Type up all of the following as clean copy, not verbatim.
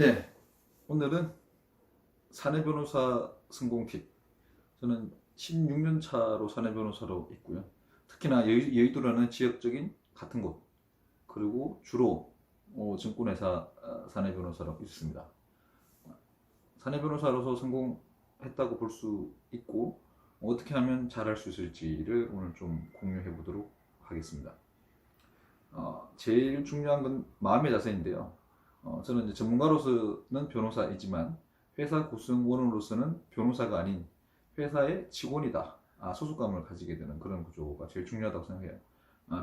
네, 오늘은 사내 변호사 성공 팁. 저는 16년 차로 사내 변호사로 있고요. 특히나 여의도라는 지역적인 같은 곳, 그리고 주로 증권회사 사내 변호사로 있습니다. 사내 변호사로서 성공했다고 볼 수 있고, 어떻게 하면 잘할 수 있을지를 오늘 좀 공유해 보도록 하겠습니다. 제일 중요한 건 마음의 자세인데요. 저는 이제 전문가로서는 변호사이지만 회사 구성원으로서는 변호사가 아닌 회사의 직원이다. 소속감을 가지게 되는 그런 구조가 제일 중요하다고 생각해요.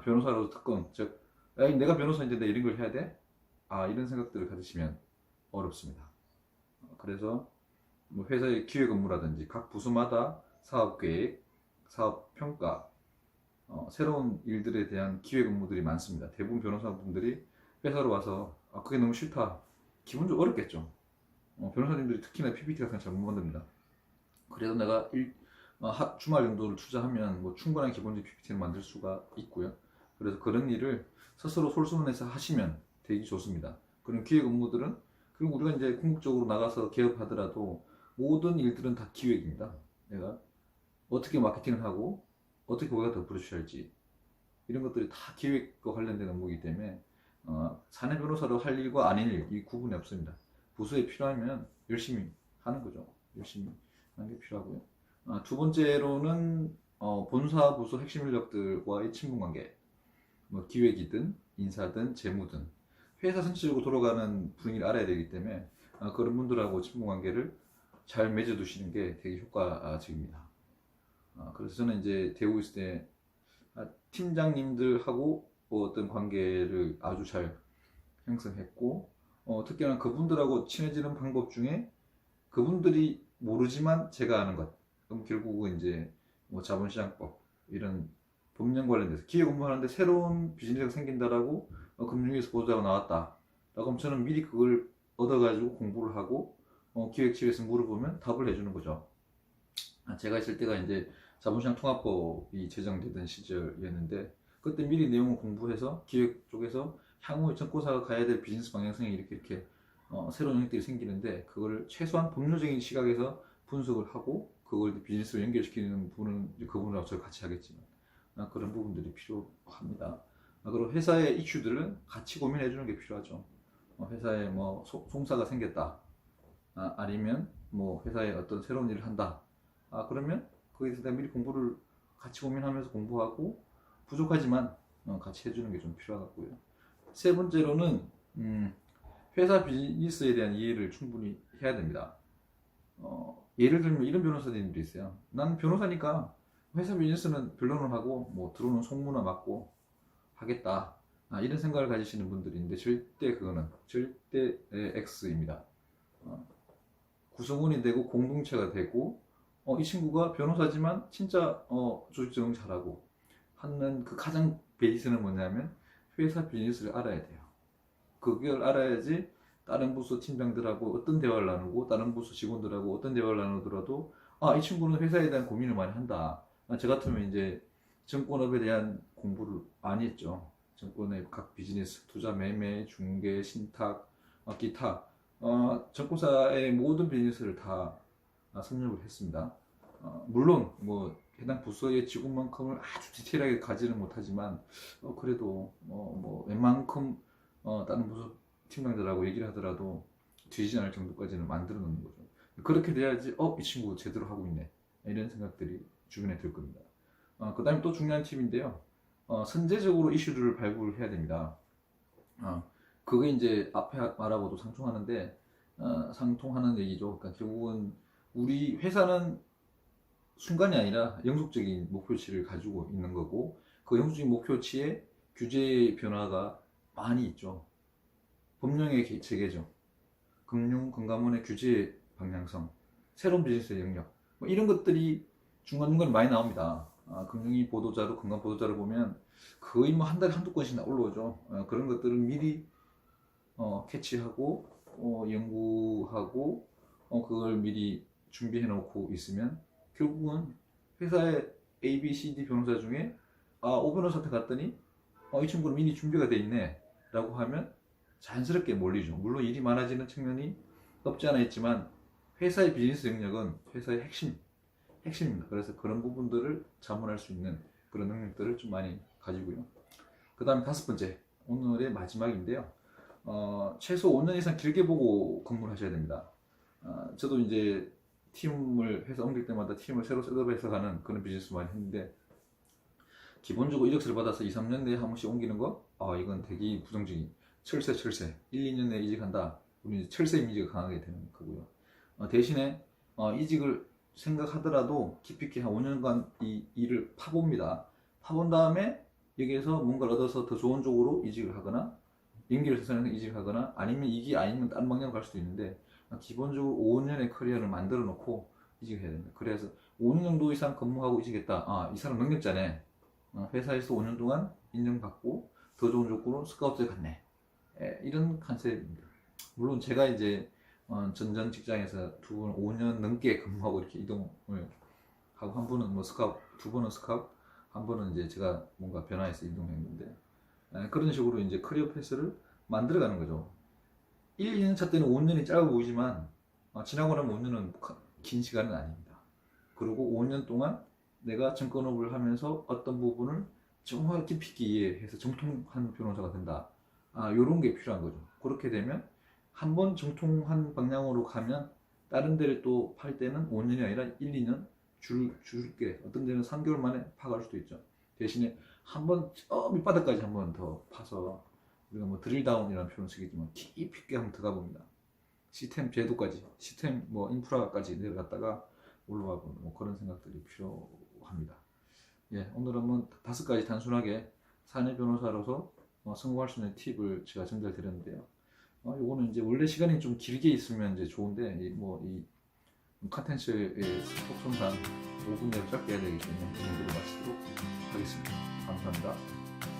변호사로서 특권, 즉, 내가 변호사인데 내가 이런 걸 해야 돼? 이런 생각들을 가지시면 어렵습니다. 그래서 뭐 회사의 기획 업무라든지 각 부서마다 사업 계획, 사업 평가, 새로운 일들에 대한 기획 업무들이 많습니다. 대부분 변호사분들이 회사로 와서 그게 너무 싫다. 기분 좀 어렵겠죠. 변호사님들이 특히나 PPT 같은 거 잘 못 만듭니다. 그래서 내가 주말 정도를 투자하면 뭐 충분한 기본적 PPT를 만들 수가 있고요. 그래서 그런 일을 스스로 솔선해서 하시면 되게 좋습니다. 그런 기획 업무들은, 그리고 우리가 이제 궁극적으로 나가서 개업하더라도 모든 일들은 다 기획입니다. 내가 어떻게 마케팅을 하고 어떻게 우리가 더 부르셔야지, 이런 것들이 다 기획과 관련된 업무이기 때문에 사내 변호사로 할 일과 아닌 일, 이 구분이 없습니다. 부서에 필요하면 열심히 하는 거죠. 열심히 하는 게 필요하고요. 두 번째로는 본사 부서 핵심 인력들과의 친분 관계, 뭐 기획이든 인사든 재무든 회사 전체적으로 돌아가는 분위기를 알아야 되기 때문에 그런 분들하고 친분 관계를 잘 맺어두시는 게 되게 효과적입니다. 그래서 저는 이제 대우에 있을 때 팀장님들하고 어떤 관계를 아주 잘 형성했고, 특히나 그분들하고 친해지는 방법 중에 그분들이 모르지만 제가 아는 것. 그럼 결국은 이제 뭐 자본시장법, 이런 법령 관련돼서 기획 업무하는데 새로운 비즈니스가 생긴다라고 금융위에서 보도자가 나왔다. 그럼 저는 미리 그걸 얻어가지고 공부를 하고 기획실에서 물어보면 답을 해주는 거죠. 제가 있을 때가 이제 자본시장 통합법이 제정되던 시절이었는데, 그때 미리 내용을 공부해서 기획 쪽에서 향후 정권사가 가야 될 비즈니스 방향성이 이렇게 새로운 영역들이 생기는데, 그걸 최소한 법률적인 시각에서 분석을 하고 그걸 비즈니스로 연결시키는 분은 그분하고 저를 같이 하겠지만 그런 부분들이 필요합니다. 그리고 회사의 이슈들은 같이 고민해 주는 게 필요하죠. 회사에 뭐 송사가 생겼다, 아니면 뭐 회사에 어떤 새로운 일을 한다. 그러면 거기에 대해서 미리 공부를 같이 고민하면서 공부하고, 부족하지만 같이 해주는 게 좀 필요하고요. 세 번째로는 회사 비즈니스에 대한 이해를 충분히 해야 됩니다. 예를 들면 이런 변호사님들이 있어요. 난 변호사니까 회사 비즈니스는 변론을 하고 뭐 들어오는 송무나 맡고 하겠다. 이런 생각을 가지시는 분들이 있는데, 절대 그거는 절대 X입니다. 구성원이 되고 공동체가 되고, 이 친구가 변호사지만 진짜 조직 적응 잘하고 하는 그 가장 베이스는 뭐냐면 회사 비즈니스를 알아야 돼요. 그걸 알아야지 다른 부서 팀장들하고 어떤 대화를 나누고 다른 부서 직원들하고 어떤 대화를 나누더라도 이 친구는 회사에 대한 고민을 많이 한다. 저 같으면 이제 증권업에 대한 공부를 많이 했죠. 증권의 각 비즈니스, 투자, 매매, 중개, 신탁, 기타 증권사의 모든 비즈니스를 다 섭렵을 했습니다. 물론 뭐 해당 부서의 직원만큼을 아주 디테일하게 가지는 못하지만 그래도 뭐 웬만큼 다른 부서 팀장들하고 얘기를 하더라도 뒤지지 않을 정도까지는 만들어 놓는 거죠. 그렇게 돼야지 이 친구 제대로 하고 있네, 이런 생각들이 주변에 들 겁니다. 그 다음에 또 중요한 팁인데요. 선제적으로 이슈들을 발굴해야 됩니다. 그게 이제 앞에 말하고도 상통하는 얘기죠. 그러니까 결국은 우리 회사는 순간이 아니라 영속적인 목표치를 가지고 있는 거고, 그 영속적인 목표치에 규제 변화가 많이 있죠. 법령의 체계죠. 금융, 금감원의 규제 방향성, 새로운 비즈니스의 영역, 뭐 이런 것들이 중간중간에 많이 나옵니다. 금융위 보도자료, 금감 보도자료 보면 거의 뭐 한 달에 한두 건씩 올라오죠. 그런 것들은 미리 캐치하고 연구하고 그걸 미리 준비해 놓고 있으면 결국은 회사의 A, B, C, D 변호사 중에 O 변호사한테 갔더니 이 친구는 미리 준비가 돼 있네 라고 하면 자연스럽게 몰리죠. 물론 일이 많아지는 측면이 없지 않아 있지만 회사의 비즈니스 능력은 회사의 핵심입니다. 그래서 그런 부분들을 자문할 수 있는 그런 능력들을 좀 많이 가지고요. 그 다음에 다섯 번째, 오늘의 마지막인데요. 최소 5년 이상 길게 보고 근무를 하셔야 됩니다. 저도 이제 팀을 회사 옮길 때마다 팀을 새로 셋업해서 가는 그런 비즈니스 많이 했는데, 기본적으로 이력서를 받아서 2, 3년 내에 한 번씩 옮기는 거, 이건 되게 부정적인 철새 1, 2년 내에 이직한다. 우리 이제 철새 이미지가 강하게 되는 거고요. 대신에 이직을 생각하더라도 깊이 있게 한 5년간 이 일을 파봅니다. 파본 다음에 여기에서 뭔가를 얻어서 더 좋은 쪽으로 이직을 하거나 연기를 해서 이직을 하거나 아니면 이게 아니면 다른 방향으로 갈 수도 있는데, 기본적으로 5년의 커리어를 만들어 놓고 이직을 해야 됩니다. 그래서 5년 정도 이상 근무하고 이직했다. 이 사람 능력자네. 회사에서 5년 동안 인정받고 더 좋은 조건으로 스카우트에 갔네. 이런 컨셉입니다. 물론 제가 이제 전전 직장에서 두 분 5년 넘게 근무하고 이렇게 이동을 하고, 한 분은 뭐 스카우트, 두 분은 스카우트, 한 번은 이제 제가 뭔가 변화해서 이동했는데, 그런 식으로 이제 커리어 패스를 만들어가는 거죠. 1, 2년 차 때는 5년이 짧아 보이지만 지나고 나면 5년은 긴 시간은 아닙니다. 그리고 5년 동안 내가 증권업을 하면서 어떤 부분을 정확히 깊이 있게 이해해서 정통한 변호사가 된다. 요런 게 필요한 거죠. 그렇게 되면 한 번 정통한 방향으로 가면 다른 데를 또 팔 때는 5년이 아니라 1, 2년 줄게, 어떤 데는 3개월 만에 파갈 수도 있죠. 대신에 한 번 밑바닥까지 한 번 더 파서, 우리가 뭐 드릴다운이라는 표현을 쓰겠지만 깊이 있게 한번 들어가 봅니다. 시스템 제도까지, 시스템 뭐 인프라까지 내려갔다가 올라가 보는 뭐 그런 생각들이 필요합니다. 오늘은 뭐 5가지 단순하게 사내 변호사로서 성공할 수 있는 팁을 제가 전달 드렸는데요. 요거는 이제 원래 시간이 좀 길게 있으면 이제 좋은데, 이 컨텐츠의 속성상 5분 내로 짧게 해야 되기 때문에 이 정도로 마치도록 하겠습니다. 감사합니다.